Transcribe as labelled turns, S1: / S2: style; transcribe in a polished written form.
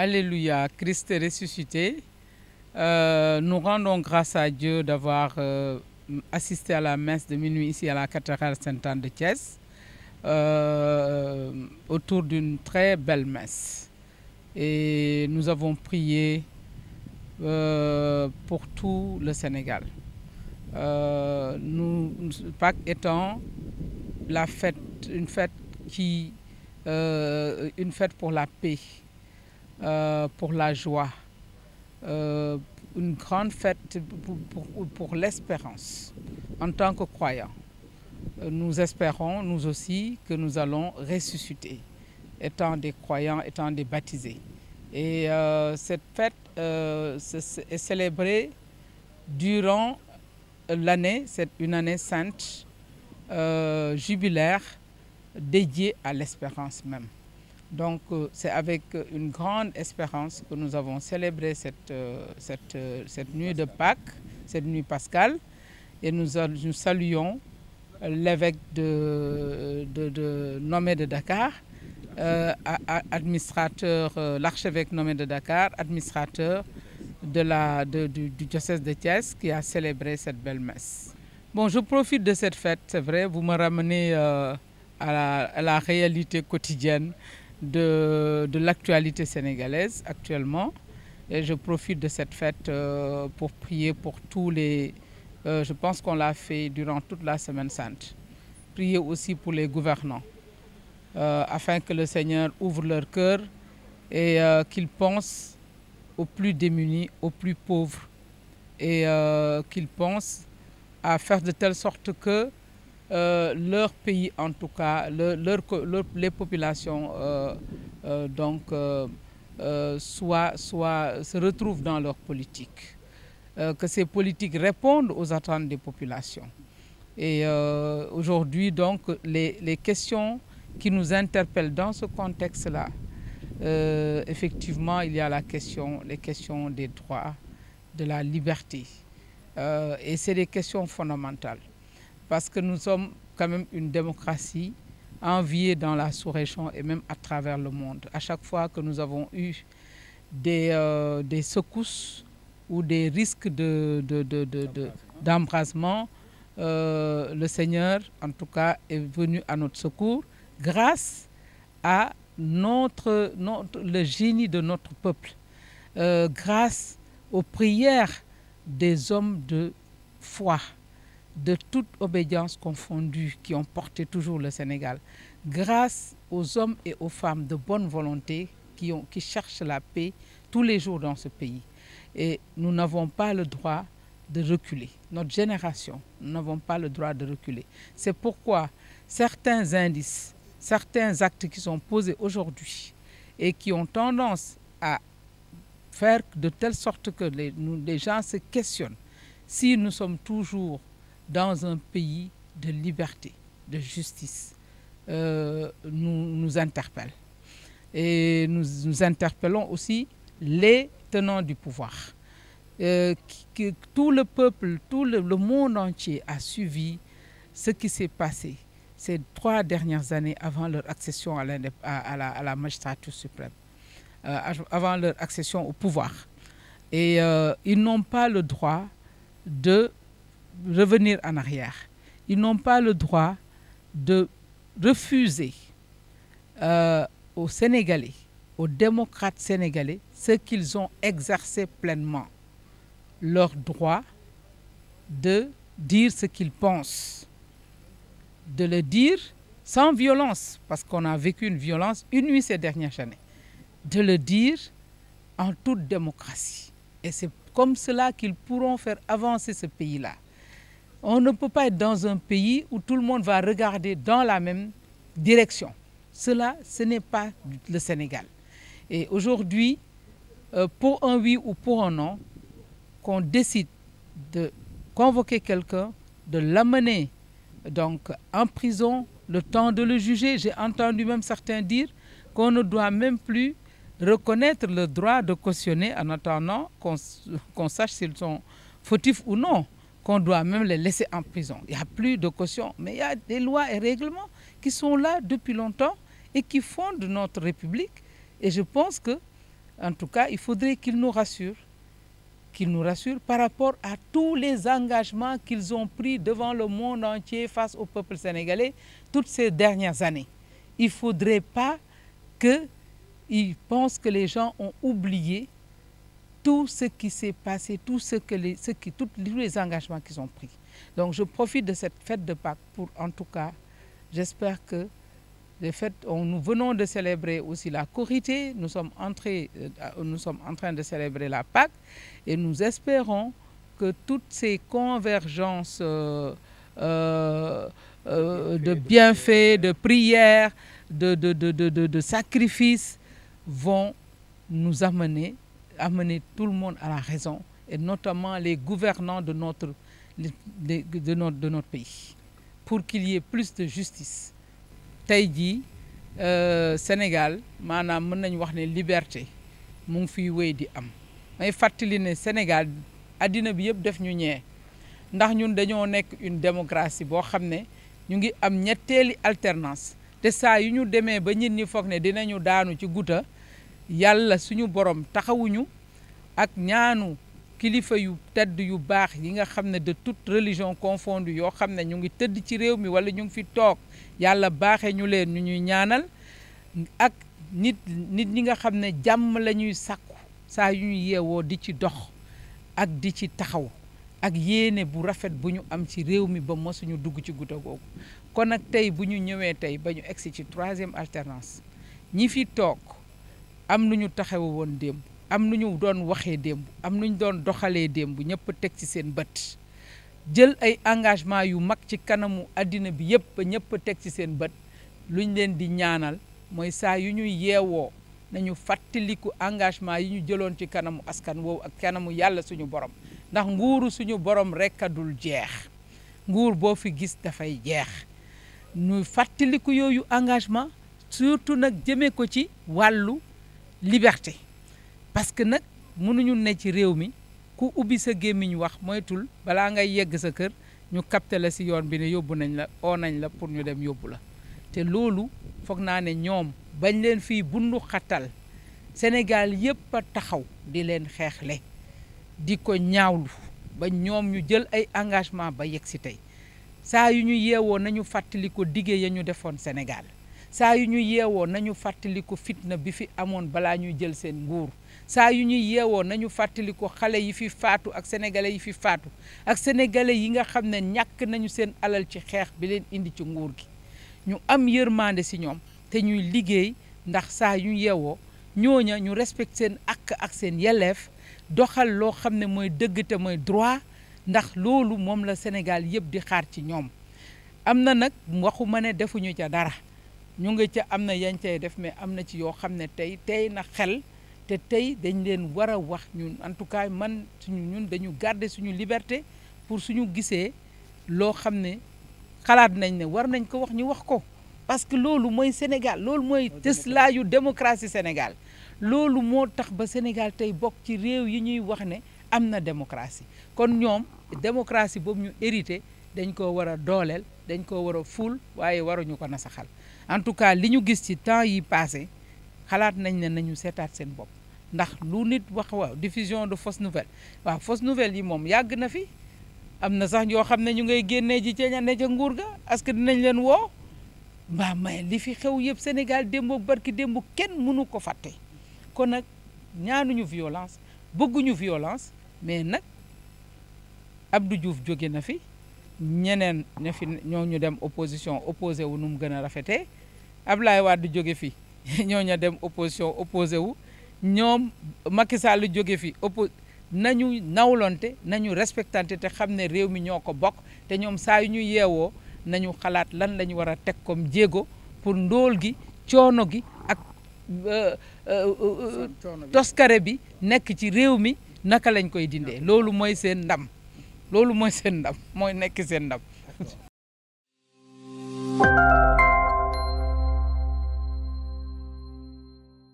S1: Alléluia, Christ est ressuscité. Nous rendons grâce à Dieu d'avoir assisté à la messe de minuit ici à la cathédrale Sainte-Anne de Thiès, autour d'une très belle messe. Et nous avons prié pour tout le Sénégal. Pâques étant la fête, une fête pour la paix, pour la joie, une grande fête pour l'espérance en tant que croyants. Nous espérons, nous aussi, que nous allons ressusciter, étant des croyants, étant des baptisés. Et cette fête est célébrée durant l'année, c'est une année sainte, jubilaire, dédiée à l'espérance même. Donc c'est avec une grande espérance que nous avons célébré cette nuit de Pâques, cette nuit pascale, et nous saluons l'évêque nommé de Dakar, l'archevêque nommé de Dakar, administrateur du diocèse de Thiès, qui a célébré cette belle messe. Bon, je profite de cette fête, c'est vrai, vous me ramenez à la réalité quotidienne de l'actualité sénégalaise actuellement. Et je profite de cette fête pour prier pour tous les... je pense qu'on l'a fait durant toute la Semaine Sainte. Prier aussi pour les gouvernants, afin que le Seigneur ouvre leur cœur et qu'ils pensent aux plus démunis, aux plus pauvres, et qu'ils pensent à faire de telle sorte que leur pays, en tout cas, les populations se retrouvent dans leur politique. Que ces politiques répondent aux attentes des populations. Et aujourd'hui, donc, les questions qui nous interpellent dans ce contexte-là, effectivement, il y a les questions des droits, de la liberté. Et c'est des questions fondamentales. Parce que nous sommes quand même une démocratie enviée dans la sous-région et même à travers le monde. À chaque fois que nous avons eu des secousses ou des risques d'embrasement, le Seigneur, en tout cas, est venu à notre secours grâce à le génie de notre peuple, grâce aux prières des hommes de foi, de toute obédience confondue, qui ont porté toujours le Sénégal, grâce aux hommes et aux femmes de bonne volonté qui cherchent la paix tous les jours dans ce pays. Et nous n'avons pas le droit de reculer. Notre génération, nous n'avons pas le droit de reculer. C'est pourquoi certains indices, certains actes qui sont posés aujourd'hui et qui ont tendance à faire de telle sorte que les gens se questionnent si nous sommes toujours dans un pays de liberté, de justice, nous interpellent. Et nous interpellons aussi les tenants du pouvoir. Tout le peuple, tout le monde entier a suivi ce qui s'est passé ces 3 dernières années avant leur accession à la magistrature suprême, avant leur accession au pouvoir. Et ils n'ont pas le droit de revenir en arrière. Ils n'ont pas le droit de refuser aux Sénégalais, aux démocrates sénégalais, ce qu'ils ont exercé pleinement, leur droit de dire ce qu'ils pensent, de le dire sans violence, parce qu'on a vécu une violence inouïe ces dernières années, de le dire en toute démocratie. Et c'est comme cela qu'ils pourront faire avancer ce pays-là. On ne peut pas être dans un pays où tout le monde va regarder dans la même direction. Cela, ce n'est pas le Sénégal. Et aujourd'hui, pour un oui ou pour un non, qu'on décide de convoquer quelqu'un, de l'amener donc en prison, le temps de le juger. J'ai entendu même certains dire qu'on ne doit même plus reconnaître le droit de cautionner en attendant qu'on sache s'ils sont fautifs ou non, qu'on doit même les laisser en prison. Il n'y a plus de caution, mais il y a des lois et règlements qui sont là depuis longtemps et qui fondent notre République. Et je pense que En tout cas, il faudrait qu'ils nous rassurent par rapport à tous les engagements qu'ils ont pris devant le monde entier face au peuple sénégalais toutes ces dernières années. Il ne faudrait pas qu'ils pensent que les gens ont oublié tout ce qui s'est passé, tous les engagements qu'ils ont pris. Donc je profite de cette fête de Pâques pour, en tout cas, j'espère que nous venons de célébrer aussi la Korité, nous sommes en train de célébrer la Pâques et nous espérons que toutes ces convergences de bienfaits, de prières, de sacrifices vont nous amener tout le monde à la raison, et notamment les gouvernants de notre pays, pour qu'il y ait plus de justice. Tey jii Sénégal maanaam mën nañu wax ne liberté mu ngi fiy wéy di am may fàttali ne Sénégal addina bi yëpp def ñu ñee ndax ñun dañoo nekk une démocratie boo xam ne ñu ngi am ñetteeli alternance te saa yu ñu demee ba nit ñi foog ne dinañu daanu ci guta yàlla suñu borom taxawuñu ak ñaanu kilifa yu tedd yu baax yi nga xam ne de toute religion confondue yoo xam ne ñu ngi tëdd ci réew mi wala ñu ngi fi toog yàlla baaxee ñu leen ñu ñuy ñaanal ak nit ñi nga xam ne jàmm la ñuy sàkku saa yu ñu yeewoo di ci dox ak di ci taxaw ak yéene bu rafet bu ñu am ci réew mi ba mosuñu dugg ci guta googu. kon nag tey bu ñu ñëwee tey ba ñu egsi ci 3e alternance ñi fi toog am nu ñu taxawe woon démb, am nu ñu doon waxee démb, am nu ñu doon doxalee démb, ñëpp teg ci seen bët jël ay engagement yu mag ci kanamu àddina bi yëpp ba ñëpp teg ci seen bët. luñ leen di ñaanal mooy saa yu ñuy yeewoo nañu fàttaliku engagement yi ñu jëloon ci kanamu askan woowu ak kanamu yàlla suñu borom, ndax nguuru suñu borom rekk a dul jeex, nguur boo fi gis dafay jeex. ñu fàttaliku yooyu engagement surtout nag jëmee ko ci wàllu liberté, parce que nag mënuñu ne ci réew mi ku ubbi sa gémmiñ wax moytul balaa ngay yegg sa kër ñu capté la si yoon bi ne yóbbu nañ la oo nañ la pour ñu dem yóbbu la. te loolu foog naa ne ñoom bañ leen fii bundu xatal Sénégal yëpp a taxaw di leen xeexle di ko ñaawlu ba ñoom ñu jël ay engagement ba yegg si tey. saa yu ñu yeewoo nañu fàttali ko dige ya ñu defoon Sénégal, saa yu ñu yeewoo nañu fàttali ko fitna bi fi amoon balaa ñuy jël seen nguur, saa yu ñu yeewoo nañu fàttali ko xale yi fi faatu ak sénégalais yi fi faatu ak sénégalais yi nga xam ne ñàkk nañu seen alal ci xeex bi leen indi ci nguur gi. ñu am yërmande si ñoom te ñuy liggéey, ndax saa yu yeewoo ñooña ñu respecte seen ak seen yelleef, doxal loo xam ne mooy dëgg te mooy droit, ndax loolu moom la Sénégal yëpp di xaar ci ñoom. am na nag waxuma ne defuñu ca dara, ñu nga ca am na yañ cay def, mais am na ci yoo xam ne tey na xel te tey dañ leen war a wax ñun. En tout cas ñun dañu garder suñu liberté pour suñu gisee loo xam ne xalaat nañ ne war nañ ko wax ñu wax ko, parce que loolu mooy Sénégal, loolu mooy tëslaayu démocratie Sénégal. loolu moo tax ba Sénégal tey bokk ci réew yi ñuy wax ne am na démocratie. kon ñoom démocratie boobu ñu hérité dañ ko war a dooleel, dañ ko war a ful, waaye waruñu ko nasaxal. en tout cas li ñu gis ci temps yi passé xalaat nañ ne nañu seetaat seen bopp, ndax lu nit wax waaw diffusion de fausse nouvelle, waaw fausse nouvelle yi moom yàgg na fi. am na sax yoo xam ne ñu ngay génnee ji ca ña ne ca nguur ga, est-ce que dinañ leen woo mbaa may li fi xew yëpp Sénégal démb barki démb kenn mënu ko fàtte. kon nag ñaanuñu violence, bëgguñu violence, mais nag Abdou Diouf jóge na fi, ñeneen ña fi ñoo ñu dem opposition opposé wu nu mu gën a rafetee. Ablaye Wade jóge fi ñoo ña dem opposition opposé wu, ñoom Macky Sall jóge fi nañu nawlonte, nañu respectante te xam ne réew mi ñoo ko bokk, te ñoom saa yu ñu yeewoo nañu xalaat lan la ñu war a teg comme jéego pour ndóol gi, coono gi ak toskare bi nekk ci réew mi naka lañ koy dindee. loolu mooy seen ndam, loolu mooy seen ndam, mooy nekk seen ndam.